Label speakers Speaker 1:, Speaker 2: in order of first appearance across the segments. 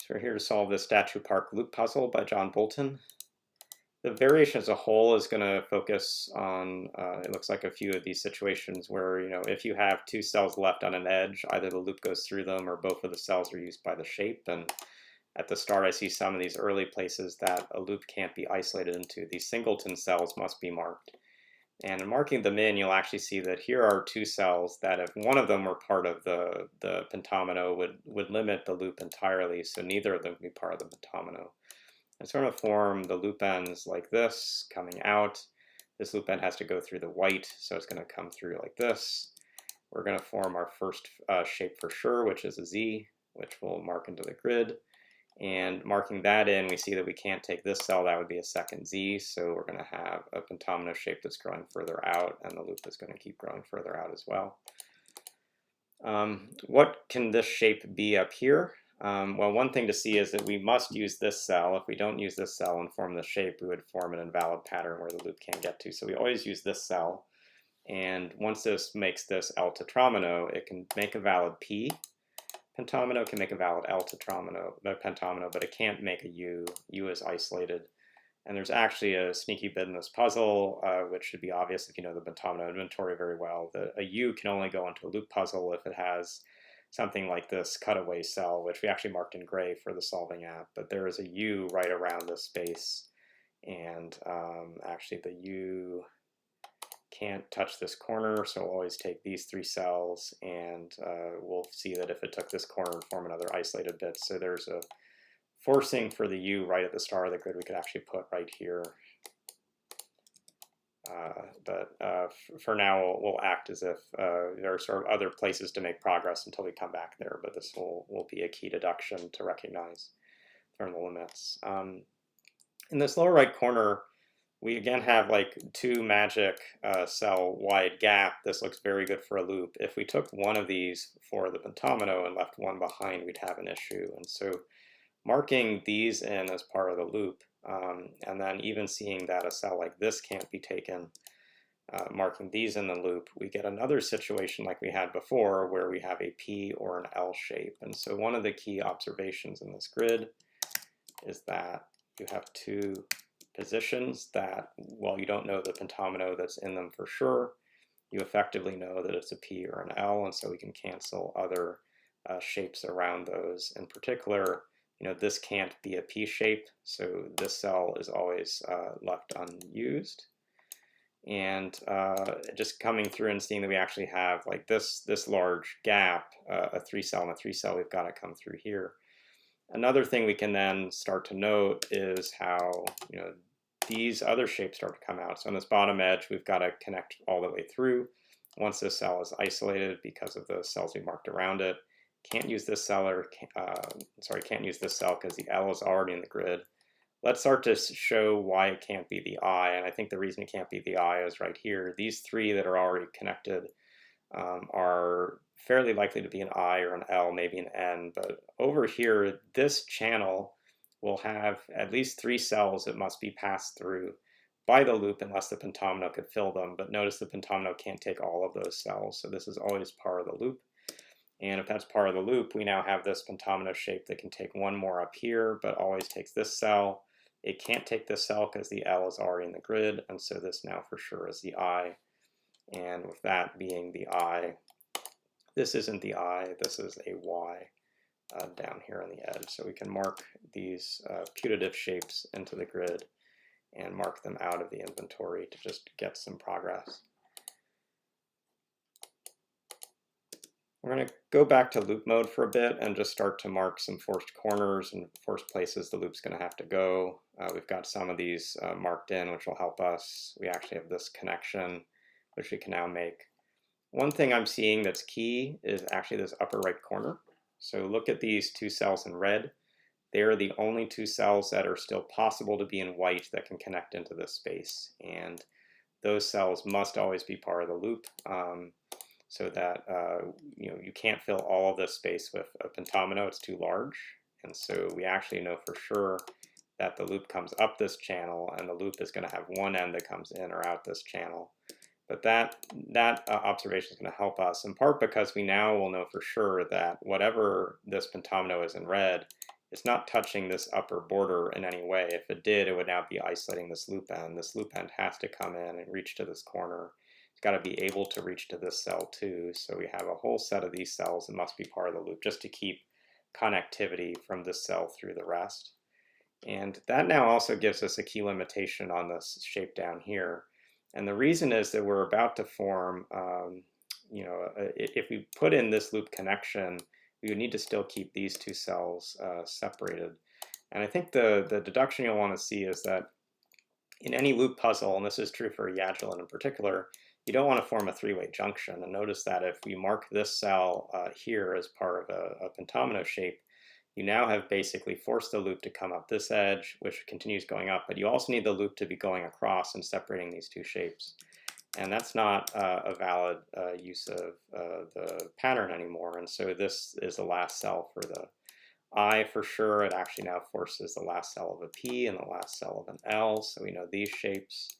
Speaker 1: So we're here to solve the Statue Park loop puzzle by John Bulten. The variation as a whole is going to focus on, it looks like a few of these situations where, if you have two cells left on an edge, either the loop goes through them or both of the cells are used by the shape. And at the start, I see some of these early places that a loop can't be isolated into. These singleton cells must be marked. And in marking them in, you'll actually see that here are two cells that if one of them were part of the pentomino would limit the loop entirely, so neither of them would be part of the pentomino. And so we're going to form the loop ends like this, coming out. This loop end has to go through the white, so it's going to come through like this. We're going to form our first shape for sure, which is a Z, which we'll mark into the grid. And marking that in, we see that we can't take this cell, that would be a second Z, so we're going to have a pentomino shape that's growing further out, and the loop is going to keep growing further out as well. What can this shape be up here? Well, one thing to see is that we must use this cell. If we don't use this cell and form the shape, we would form an invalid pattern where the loop can't get to. So we always use this cell, and once this makes this L tetramino, it can make a valid P. Pentomino can make a valid L pentomino, but it can't make a U. U is isolated. And there's actually a sneaky bit in this puzzle, which should be obvious if you know the pentomino inventory very well. A U can only go into a loop puzzle if it has something like this cutaway cell, which we actually marked in gray for the solving app. But there is a U right around this space. And actually the U can't touch this corner, so we'll always take these three cells, and we'll see that if it took this corner and form another isolated bit. So there's a forcing for the U right at the start of the grid we could actually put right here. But for now, we'll act as if there are sort of other places to make progress until we come back there, but this will be a key deduction to recognize thermal limits. In this lower right corner, we again have like two magic cell wide gap. This looks very good for a loop. If we took one of these for the pentomino and left one behind, we'd have an issue. And so marking these in as part of the loop, and then even seeing that a cell like this can't be taken, marking these in the loop, we get another situation like we had before where we have a P or an L shape. And so one of the key observations in this grid is that you have two positions that, while you don't know the pentomino that's in them for sure, you effectively know that it's a P or an L, and so we can cancel other shapes around those. In particular, this can't be a P shape, so this cell is always left unused. And just coming through and seeing that we actually have like this large gap, a 3-cell and a 3-cell, we've got to come through here. Another thing we can then start to note is how these other shapes start to come out. So on this bottom edge, we've got to connect all the way through. Once this cell is isolated because of the cells we marked around it, can't use this cell, or can't use this cell because the L is already in the grid. Let's start to show why it can't be the I, and I think the reason it can't be the I is right here. These three that are already connected are fairly likely to be an I or an L, maybe an N, but over here, this channel will have at least 3 cells that must be passed through by the loop unless the pentomino could fill them, but notice the pentomino can't take all of those cells, so this is always part of the loop. And if that's part of the loop, we now have this pentomino shape that can take one more up here, but always takes this cell. It can't take this cell because the L is already in the grid, and so this now for sure is the I. And with that being the I, this isn't the I, this is a Y down here on the edge. So we can mark these putative shapes into the grid and mark them out of the inventory to just get some progress. We're going to go back to loop mode for a bit and just start to mark some forced corners and forced places the loop's going to have to go. We've got some of these marked in, which will help us. We actually have this connection, which we can now make. One thing I'm seeing that's key is actually this upper right corner. So look at these 2 cells in red. They're the only 2 cells that are still possible to be in white that can connect into this space. And those cells must always be part of the loop so that you can't fill all of this space with a pentomino. It's too large. And so we actually know for sure that the loop comes up this channel, and the loop is going to have one end that comes in or out this channel. But that observation is going to help us, in part because we now will know for sure that whatever this pentomino is in red it's not touching this upper border in any way. If it did, it would now be isolating this loop end. This loop end has to come in and reach to this corner. It's got to be able to reach to this cell too. So we have a whole set of these cells that must be part of the loop just to keep connectivity from this cell through the rest. And that now also gives us a key limitation on this shape down here. And the reason is that we're about to form, if we put in this loop connection, we would need to still keep these two cells separated. And I think the deduction you'll want to see is that in any loop puzzle, and this is true for Yagellon in particular, you don't want to form a three-way junction. And notice that if we mark this cell here as part of a pentomino shape, you now have basically forced the loop to come up this edge, which continues going up, but you also need the loop to be going across and separating these two shapes. And that's not a valid use of the pattern anymore. And so this is the last cell for the I for sure. It actually now forces the last cell of a P and the last cell of an L. So we know these shapes.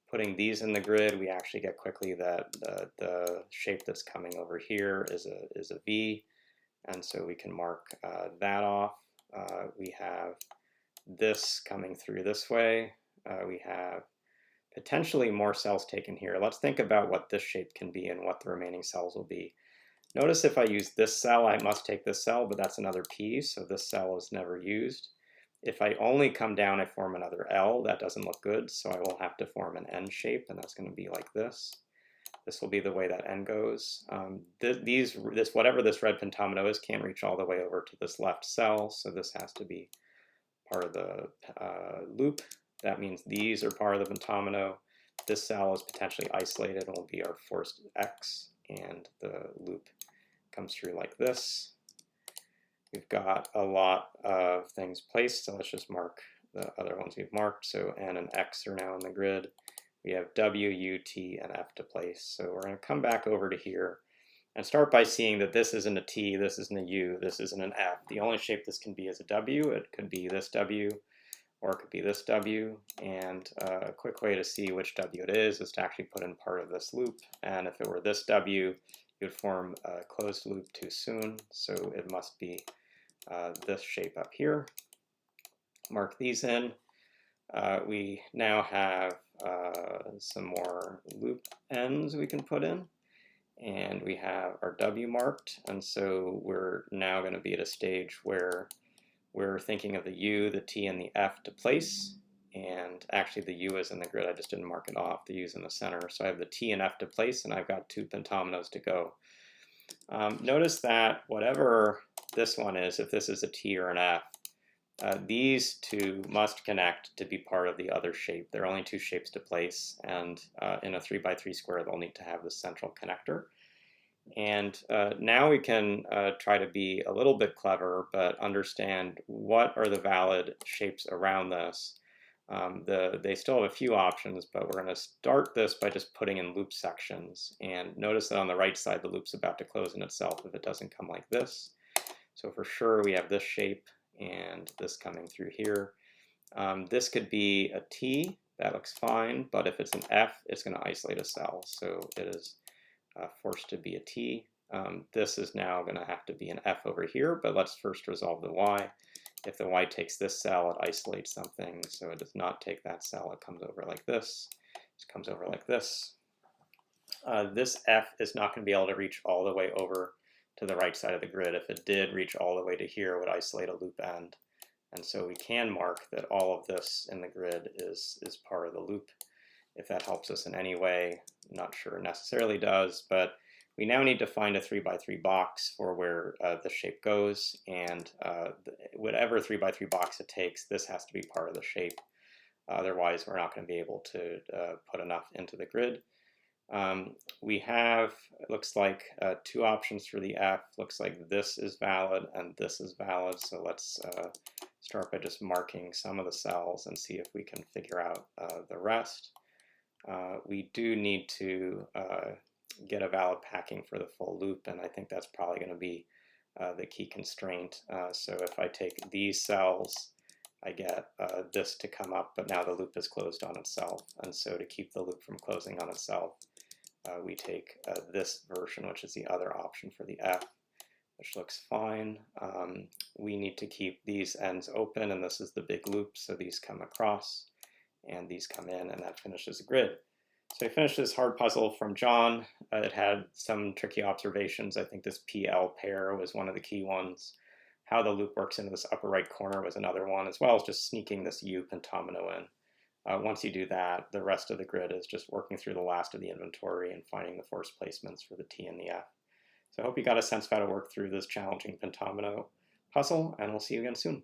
Speaker 1: Putting these in the grid, we actually get quickly that the shape that's coming over here is a V. And so we can mark that off. We have this coming through this way. We have potentially more cells taken here. Let's think about what this shape can be and what the remaining cells will be. Notice if I use this cell, I must take this cell, but that's another P, so this cell is never used. If I only come down, I form another L. That doesn't look good, so I will have to form an N shape, and that's going to be like this. This will be the way that N goes. Whatever this red pentomino is can't reach all the way over to this left cell, so this has to be part of the loop. That means these are part of the pentomino. This cell is potentially isolated and will be our forced X, and the loop comes through like this. We've got a lot of things placed, so let's just mark the other ones we've marked. So N and X are now in the grid. We have W, U, T, and F to place. So we're going to come back over to here and start by seeing that this isn't a T, this isn't a U, this isn't an F. The only shape this can be is a W. It could be this W, or it could be this W. And a quick way to see which W it is to actually put in part of this loop. And if it were this W, you would form a closed loop too soon. So it must be this shape up here. Mark these in. We now have some more loop ends we can put in, and we have our W marked, and so we're now going to be at a stage where we're thinking of the U, the T, and the F to place, and actually the U is in the grid. I just didn't mark it off. The U is in the center, so I have the T and F to place, and I've got two pentominoes to go. Notice that whatever this one is, if this is a T or an F, these two must connect to be part of the other shape. There are only two shapes to place, and in a 3x3 square, they'll need to have the central connector. And now we can try to be a little bit clever, but understand what are the valid shapes around this. They still have a few options, but we're going to start this by just putting in loop sections. And notice that on the right side, the loop's about to close in itself if it doesn't come like this. So for sure, we have this shape and this coming through here. This could be a T, that looks fine, but if it's an F, it's going to isolate a cell. So it is forced to be a T. This is now going to have to be an F over here, but let's first resolve the Y. If the Y takes this cell, it isolates something, so it does not take that cell. It comes over like this. It comes over like this. This F is not going to be able to reach all the way over to the right side of the grid. If it did reach all the way to here, it would isolate a loop end. And so we can mark that all of this in the grid is part of the loop. If that helps us in any way, I'm not sure it necessarily does, but we now need to find a 3x3 box for where the shape goes, and whatever 3x3 box it takes, this has to be part of the shape. Otherwise, we're not going to be able to put enough into the grid. We have, it looks like, two options for the F. Looks like this is valid and this is valid, so let's start by just marking some of the cells and see if we can figure out the rest. We do need to get a valid packing for the full loop, and I think that's probably going to be the key constraint. So if I take these cells, I get this to come up, but now the loop is closed on itself. And so to keep the loop from closing on itself, we take this version, which is the other option for the F. which looks fine. We need to keep these ends open, and this is the big loop, so these come across, and these come in, and that finishes the grid. So we finished this hard puzzle from John. It had some tricky observations. I think this PL pair was one of the key ones. How the loop works into this upper right corner was another one, as well as just sneaking this U pentomino in. Once you do that, the rest of the grid is just working through the last of the inventory and finding the force placements for the T and the F. So I hope you got a sense of how to work through this challenging pentomino puzzle, and we'll see you again soon.